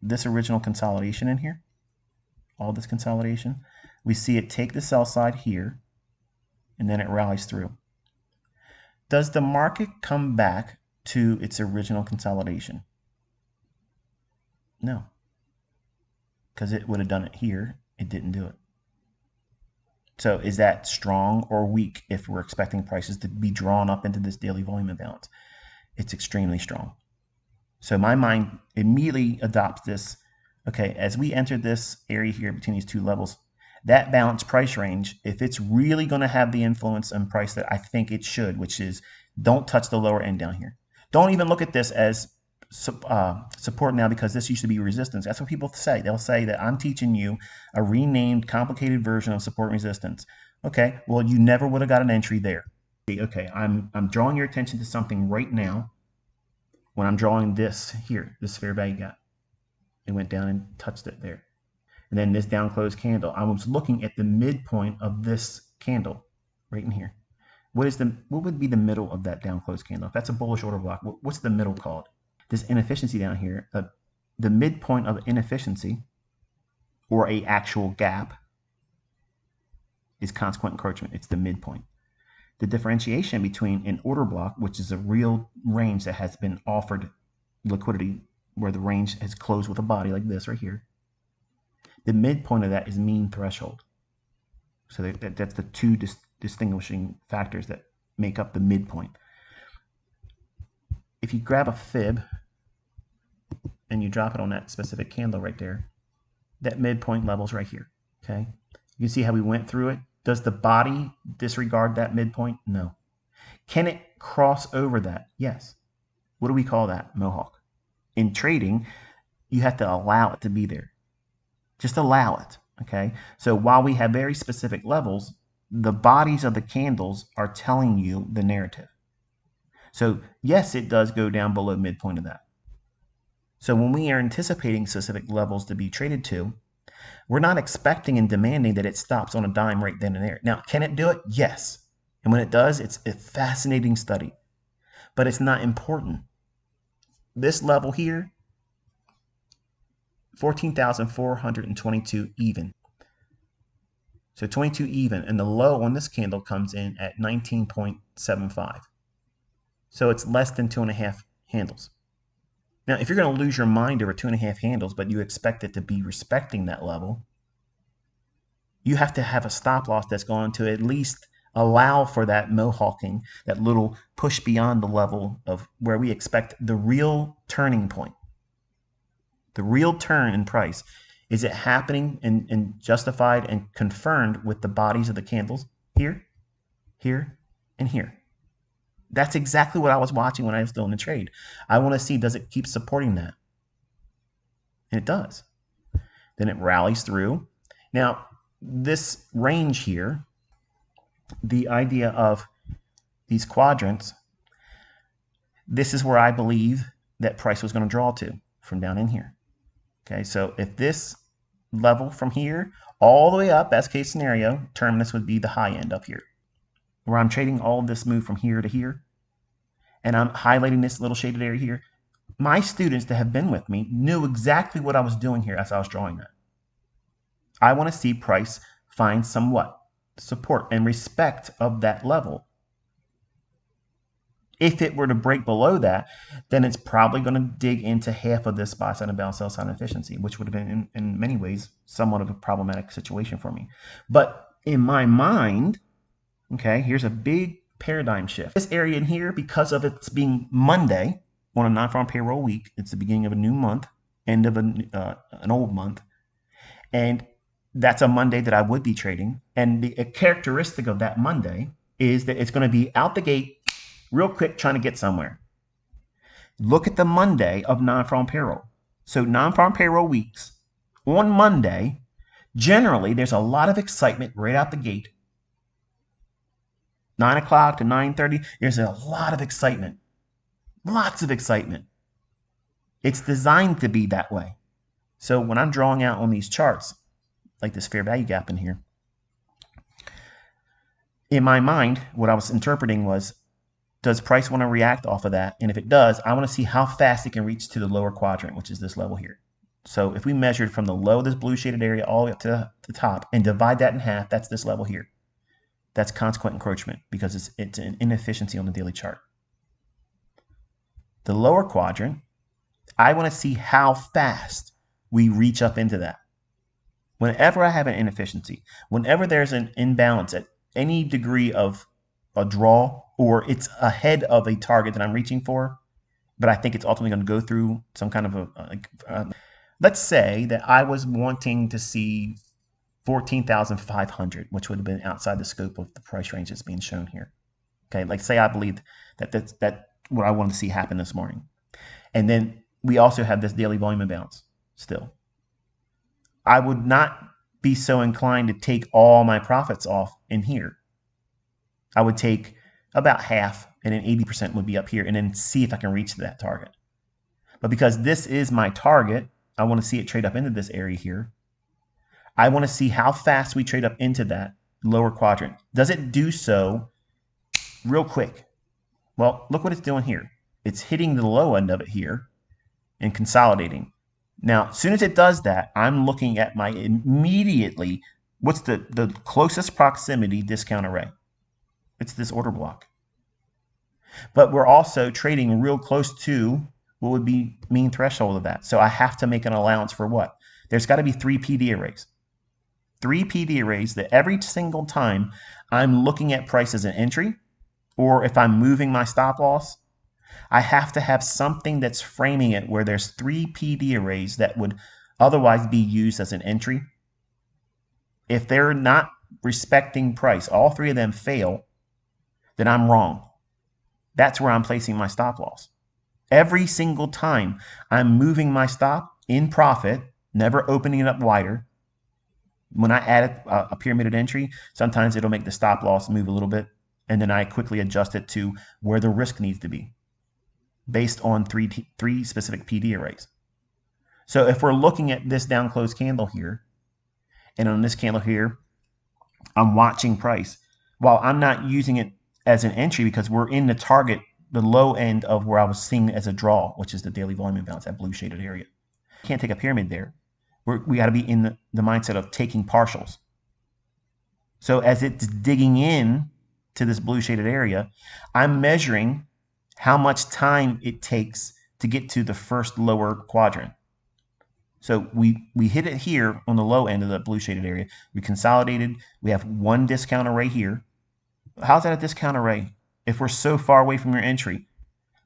this original consolidation in here, all this consolidation, we see it take the sell side here, and then it rallies through. Does the market come back to its original consolidation? No, because it would have done it here. It didn't do it. So is that strong or weak if we're expecting prices to be drawn up into this daily volume imbalance? It's extremely strong. So my mind immediately adopts this. Okay, as we enter this area here between these two levels, that balanced price range, if it's really going to have the influence on price that I think it should, which is don't touch the lower end down here. Don't even look at this as support now, because this used to be resistance. That's what people say. They'll say that I'm teaching you a renamed, complicated version of support and resistance. Okay, well, you never would have got an entry there. Okay, I'm drawing your attention to something right now when I'm drawing this here, this fair value gap. It went down and touched it there. And then this down close candle, I was looking at the midpoint of this candle right in here. What would be the middle of that down close candle? If that's a bullish order block, what's the middle called? This inefficiency down here, the midpoint of inefficiency or a actual gap is consequent encroachment. It's the midpoint. The differentiation between an order block, which is a real range that has been offered liquidity, where the range has closed with a body like this right here, the midpoint of that is mean threshold. So that's the two distinguishing factors that make up the midpoint. If you grab a fib and you drop it on that specific candle right there, that midpoint level's right here. Okay, you can see how we went through it. Does the body disregard that midpoint? No. Can it cross over that? Yes. What do we call that? Mohawk. In trading, you have to allow it to be there. Just allow it. Okay, so while we have very specific levels, the bodies of the candles are telling you the narrative. So yes, it does go down below midpoint of that. So when we are anticipating specific levels to be traded to, we're not expecting and demanding that it stops on a dime right then and there. Now, can it do it? Yes. And when it does, it's a fascinating study. But it's not important. This level here, 14,422 even. So 22 even, and the low on this candle comes in at 19.75. So it's less than 2.5 handles. Now, if you're going to lose your mind over 2.5 handles, but you expect it to be respecting that level, you have to have a stop loss that's going to at least allow for that mohawking, that little push beyond the level of where we expect the real turning point. The real turn in price. Is it happening and justified and confirmed with the bodies of the candles here, here, and here? That's exactly what I was watching when I was still in the trade. I want to see, does it keep supporting that? And it does. Then it rallies through. Now, this range here, the idea of these quadrants, this is where I believe that price was going to draw to from down in here. Okay, so if this level from here all the way up, best case scenario, terminus would be the high end up here, where I'm trading all of this move from here to here, and I'm highlighting this little shaded area here. My students that have been with me knew exactly what I was doing here as I was drawing that. I want to see price find somewhat support and respect of that level. If it were to break below that, then it's probably going to dig into half of this buy side and balance sell side efficiency, which would have been in many ways somewhat of a problematic situation for me. But in my mind, okay, here's a big paradigm shift. This area in here, because of it's being Monday on a non-farm payroll week, it's the beginning of a new month, end of an old month, and that's a Monday that I would be trading. And a characteristic of that Monday is that it's going to be out the gate real quick trying to get somewhere. Look at the Monday of non-farm payroll. So non-farm payroll weeks, on Monday, generally there's a lot of excitement right out the gate. 9 o'clock to 9:30, there's a lot of excitement. Lots of excitement. It's designed to be that way. So when I'm drawing out on these charts, like this fair value gap in here, in my mind, what I was interpreting was, does price want to react off of that? And if it does, I want to see how fast it can reach to the lower quadrant, which is this level here. So if we measured from the low of this blue shaded area all the way up to the top and divide that in half, that's this level here. That's consequent encroachment because it's an inefficiency on the daily chart. The lower quadrant, I want to see how fast we reach up into that. Whenever I have an inefficiency, whenever there's an imbalance at any degree of a draw, or it's ahead of a target that I'm reaching for, but I think it's ultimately going to go through some kind of let's say that I was wanting to see 14,500, which would have been outside the scope of the price range that's being shown here. Okay, like say I believe that's what I wanted to see happen this morning. And then we also have this daily volume imbalance still. I would not be so inclined to take all my profits off in here. I would take about half, and then 80% would be up here, and then see if I can reach that target. But because this is my target, I want to see it trade up into this area here. I want to see how fast we trade up into that lower quadrant. Does it do so real quick? Well, look what it's doing here. It's hitting the low end of it here and consolidating. Now, as soon as it does that, I'm looking at my immediately, what's the closest proximity discount array? It's this order block. But we're also trading real close to what would be mean threshold of that. So I have to make an allowance for what? There's got to be 3 PD arrays. 3 PD arrays that every single time I'm looking at price as an entry, or if I'm moving my stop loss, I have to have something that's framing it where there's 3 PD arrays that would otherwise be used as an entry. If they're not respecting price, all 3 of them fail, then I'm wrong. That's where I'm placing my stop loss. Every single time I'm moving my stop in profit, never opening it up wider. When I add a pyramided entry, sometimes it'll make the stop loss move a little bit, and then I quickly adjust it to where the risk needs to be based on three specific PD arrays. So if we're looking at this down close candle here, and on this candle here, I'm watching price. While I'm not using it as an entry because we're in the target, the low end of where I was seeing it as a draw, which is the daily volume imbalance, that blue shaded area. Can't take a pyramid there. We got to be in the mindset of taking partials. So as it's digging in to this blue shaded area, I'm measuring how much time it takes to get to the first lower quadrant. So we hit it here on the low end of the blue shaded area. We consolidated. We have one discount array here. How's that a discount array if we're so far away from your entry?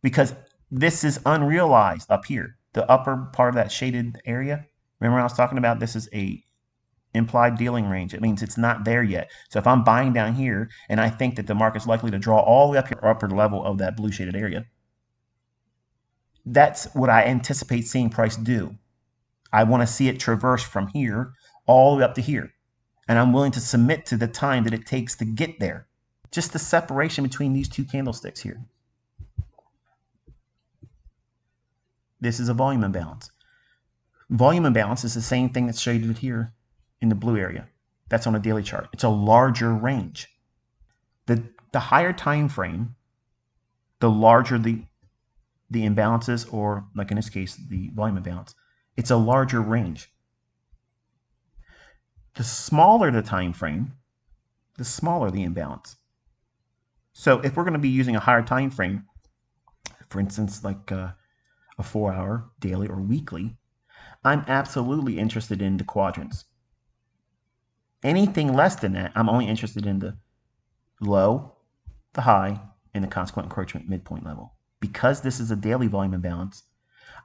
Because this is unrealized up here, the upper part of that shaded area. Remember I was talking about this is a implied dealing range. It means it's not there yet. So if I'm buying down here and I think that the market's likely to draw all the way up here, upper level of that blue shaded area, that's what I anticipate seeing price do. I want to see it traverse from here all the way up to here. And I'm willing to submit to the time that it takes to get there. Just the separation between these two candlesticks here. This is a volume imbalance. Volume imbalance is the same thing that's shaded here in the blue area. That's on a daily chart. It's a larger range. The higher time frame, the larger the imbalances, or like in this case, the volume imbalance, it's a larger range. The smaller the time frame, the smaller the imbalance. So if we're going to be using a higher time frame, for instance, like a 4-hour daily or weekly, I'm absolutely interested in the quadrants. Anything less than that, I'm only interested in the low, the high, and the consequent encroachment midpoint level. Because this is a daily volume imbalance,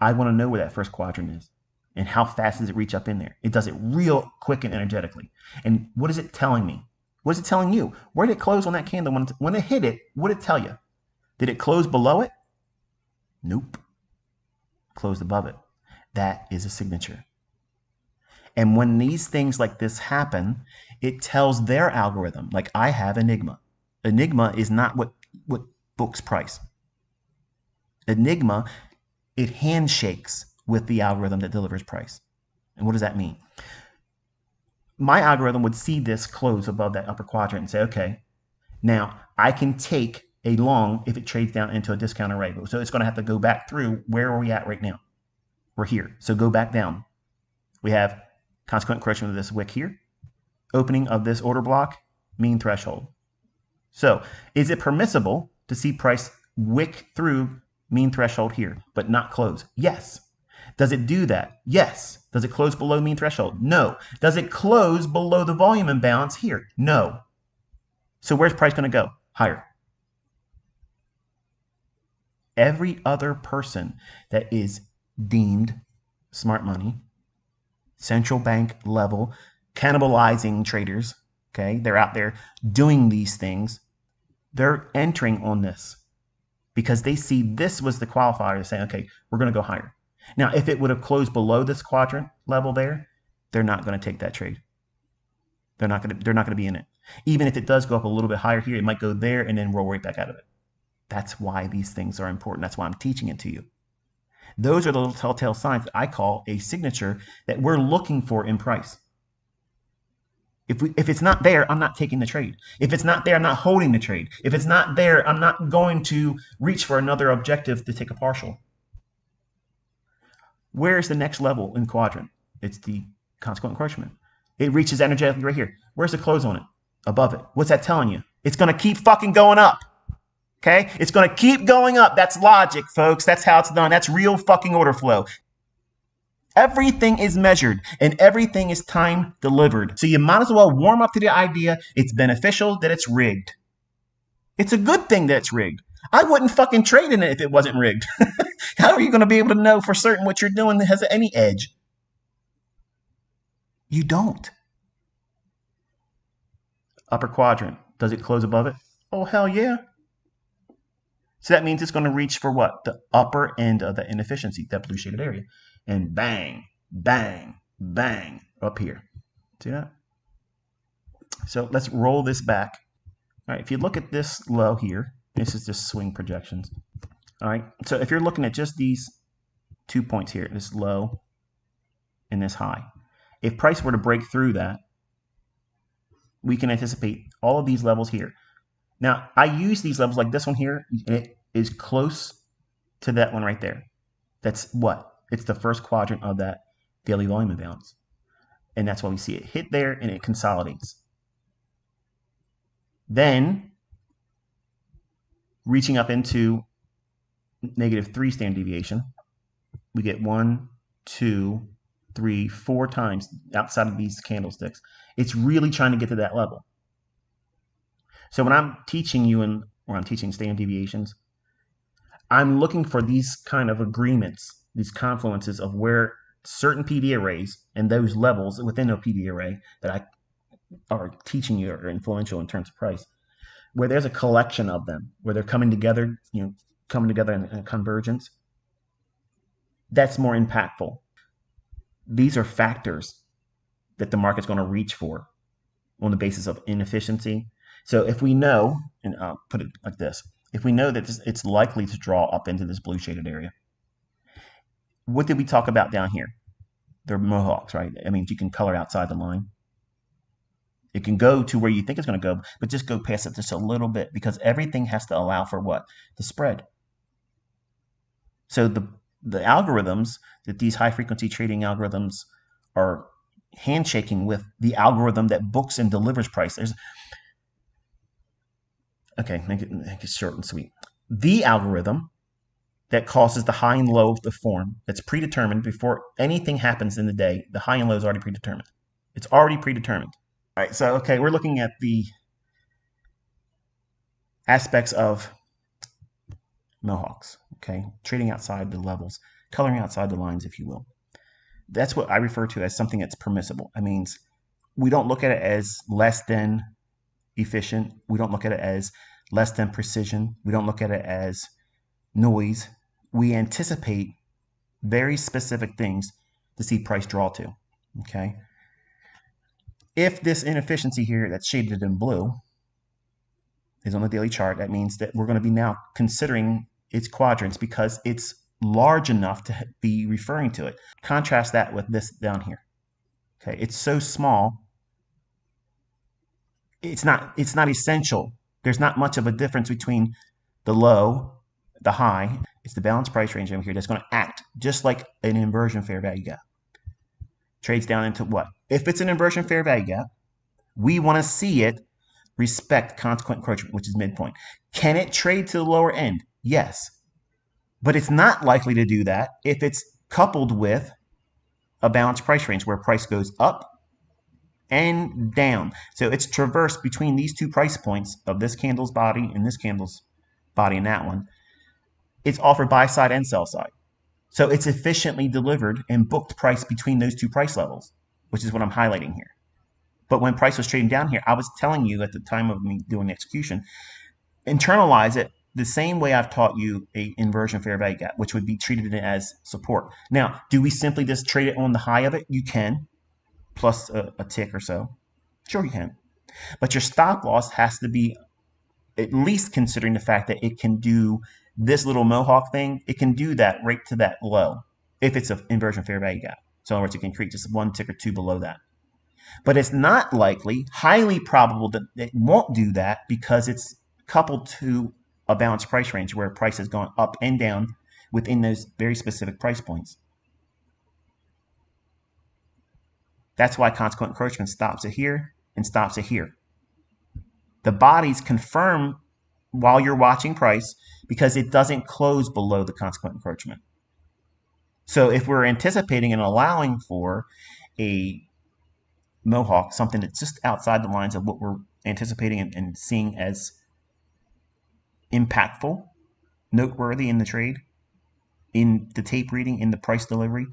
I want to know where that first quadrant is and how fast does it reach up in there. It does it real quick and energetically. And what is it telling me? What is it telling you? Where did it close on that candle? When it hit it, what did it tell you? Did it close below it? Nope. Closed above it. That is a signature. And when these things like this happen, it tells their algorithm, like I have Enigma. Enigma is not what books price. Enigma, it handshakes with the algorithm that delivers price. And what does that mean? My algorithm would see this close above that upper quadrant and say, okay, now I can take a long if it trades down into a discount array. So it's going to have to go back through, where are we at right now? We're here. So go back down. We have consequent encroachment of this wick here, opening of this order block, mean threshold. So is it permissible to see price wick through mean threshold here, but not close? Yes. Does it do that? Yes. Does it close below mean threshold? No. Does it close below the volume imbalance here? No. So where's price going to go? Higher. Every other person that is deemed smart money, central bank level, cannibalizing traders, okay, they're out there doing these things, they're entering on this because they see this was the qualifier to say, okay, we're going to go higher. Now, if it would have closed below this quadrant level there, they're not going to take that trade. They're not going to be in it. Even if it does go up a little bit higher here, it might go there and then roll right back out of it. That's why these things are important. That's why I'm teaching it to you. Those are the little telltale signs that I call a signature that we're looking for in price. If it's not there, I'm not taking the trade. If it's not there, I'm not holding the trade. If it's not there, I'm not going to reach for another objective to take a partial. Where's the next level in quadrant? It's the consequent encroachment. It reaches energetically right here. Where's the close on it? Above it. What's that telling you? It's going to keep fucking going up. Okay? It's going to keep going up. That's logic, folks. That's how it's done. That's real fucking order flow. Everything is measured and everything is time delivered. So you might as well warm up to the idea it's beneficial that it's rigged. It's a good thing that it's rigged. I wouldn't fucking trade in it if it wasn't rigged. How are you going to be able to know for certain what you're doing has any edge? You don't. Upper quadrant. Does it close above it? Oh, hell yeah. So that means it's going to reach for what? The upper end of the inefficiency, that blue shaded area. And bang, bang, bang, up here. See that? So let's roll this back. All right, if you look at this low here, this is just swing projections. All right, so if you're looking at just these 2 points here, this low and this high, if price were to break through that, we can anticipate all of these levels here. Now, I use these levels like this one here, and it is close to that one right there. That's what? It's the first quadrant of that daily volume imbalance. And that's why we see it hit there and it consolidates. Then, reaching up into -3 standard deviation, we get 1, 2, 3, 4 times outside of these candlesticks. It's really trying to get to that level. So when I'm teaching you or I'm teaching standard deviations, I'm looking for these kind of agreements, these confluences of where certain PD arrays and those levels within a PD array that I are teaching you are influential in terms of price, where there's a collection of them, where they're coming together, coming together in a convergence. That's more impactful. These are factors that the market's going to reach for on the basis of inefficiency. So if we know, and I'll put it like this, if we know that it's likely to draw up into this blue shaded area, what did we talk about down here? They're mohawks, right? I mean, you can color outside the line. It can go to where you think it's going to go, but just go past it just a little bit because everything has to allow for what? The spread. So the algorithms that these high frequency trading algorithms are handshaking with the algorithm that books and delivers price. Okay, make it short and sweet. The algorithm that causes the high and low of the form that's predetermined before anything happens in the day, the high and low is already predetermined. It's already predetermined. All right, so, okay, we're looking at the aspects of mohawks, okay? Trading outside the levels, coloring outside the lines, if you will. That's what I refer to as something that's permissible. That means we don't look at it as less than efficient. We don't look at it as less than precision. We don't look at it as noise. We anticipate very specific things to see price draw to, okay? If this inefficiency here that's shaded in blue is on the daily chart, that means that we're going to be now considering its quadrants because it's large enough to be referring to it. Contrast that with this down here. Okay, it's so small. It's not essential. There's not much of a difference between the low, the high. It's the balanced price range over here that's going to act just like an inversion fair value gap. trades down into what? If it's an inversion fair value gap, we want to see it respect consequent encroachment, which is midpoint. Can it trade to the lower end? Yes. But it's not likely to do that if it's coupled with a balanced price range where price goes up and down. So it's traversed between these two price points of this candle's body and this candle's body and that one. It's offered buy side and sell side. So it's efficiently delivered and booked price between those two price levels, which is what I'm highlighting here. But when price was trading down here, I was telling you at the time of me doing the execution, internalize it the same way I've taught you a inversion fair value gap, which would be treated as support. Now, do we simply just trade it on the high of it? You can, plus a tick or so. Sure, you can. But your stop loss has to be at least considering the fact that it can do this little mohawk thing. It can do that right to that low if it's an inversion fair value gap. So in other words, it can create just one tick or two below that. But it's not likely, highly probable that it won't do that because it's coupled to a balanced price range where price has gone up and down within those very specific price points. That's why consequent encroachment stops it here and stops it here. The bodies confirm while you're watching price because it doesn't close below the consequent encroachment. So if we're anticipating and allowing for a mohawk, something that's just outside the lines of what we're anticipating and seeing as impactful, noteworthy in the trade, in the tape reading, in the price delivery,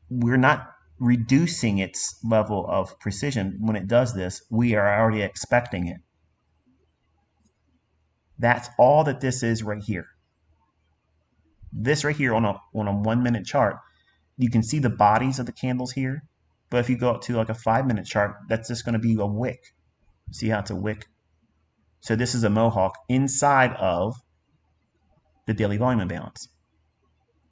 we're not reducing its level of precision when it does this. We are already expecting it. That's all that this is right here. This right here on a 1 minute chart, you can see the bodies of the candles here. But if you go up to like a 5 minute chart, that's just going to be a wick. See how it's a wick? So this is a mohawk inside of the daily volume imbalance.